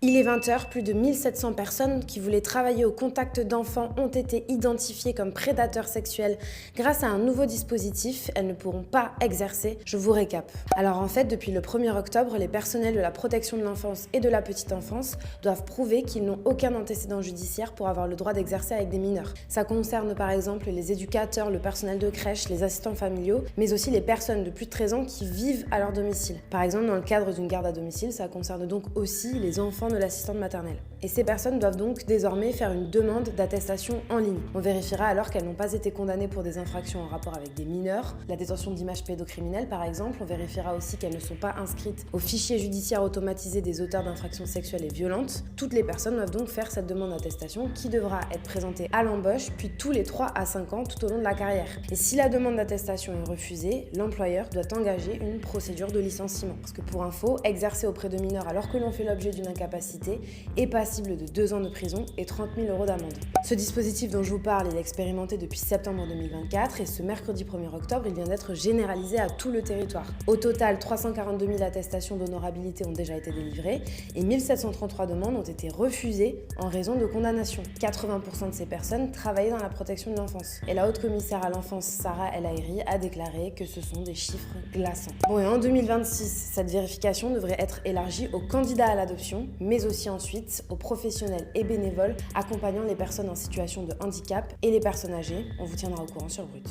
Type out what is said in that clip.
Il est 20h, plus de 1700 personnes qui voulaient travailler au contact d'enfants ont été identifiées comme prédateurs sexuels grâce à un nouveau dispositif. Elles ne pourront pas exercer. Je vous récap. Alors en fait, depuis le 1er octobre, les personnels de la protection de l'enfance et de la petite enfance doivent prouver qu'ils n'ont aucun antécédent judiciaire pour avoir le droit d'exercer avec des mineurs. Ça concerne par exemple les éducateurs, le personnel de crèche, les assistants familiaux, mais aussi les personnes de plus de 13 ans qui vivent à leur domicile. Par exemple, dans le cadre d'une garde à domicile, ça concerne donc aussi les enfants de l'assistante maternelle. Et ces personnes doivent donc désormais faire une demande d'attestation en ligne. On vérifiera alors qu'elles n'ont pas été condamnées pour des infractions en rapport avec des mineurs, la détention d'images pédocriminelles par exemple. On vérifiera aussi qu'elles ne sont pas inscrites au fichier judiciaire automatisé des auteurs d'infractions sexuelles et violentes. Toutes les personnes doivent donc faire cette demande d'attestation qui devra être présentée à l'embauche, puis tous les 3 à 5 ans tout au long de la carrière. Et si la demande d'attestation est refusée, l'employeur doit engager une procédure de licenciement. Parce que pour info, exercer auprès de mineurs alors que l'on fait l'objet d'une incapacité est passible de 2 ans de prison et 30 000 € d'amende. Ce dispositif dont je vous parle, il est expérimenté depuis septembre 2024 et ce mercredi 1er octobre, il vient d'être généralisé à tout le territoire. Au total, 342 000 attestations d'honorabilité ont déjà été délivrées et 1733 demandes ont été refusées en raison de condamnation. 80% de ces personnes travaillaient dans la protection de l'enfance. Et la haute commissaire à l'enfance, Sarah El Haïry, a déclaré que ce sont des chiffres glaçants. Bon, et en 2026, cette vérification devrait être élargie aux candidats à l'adoption, mais aussi ensuite aux professionnels et bénévoles accompagnant les personnes en situation de handicap et les personnes âgées. On vous tiendra au courant sur Brut.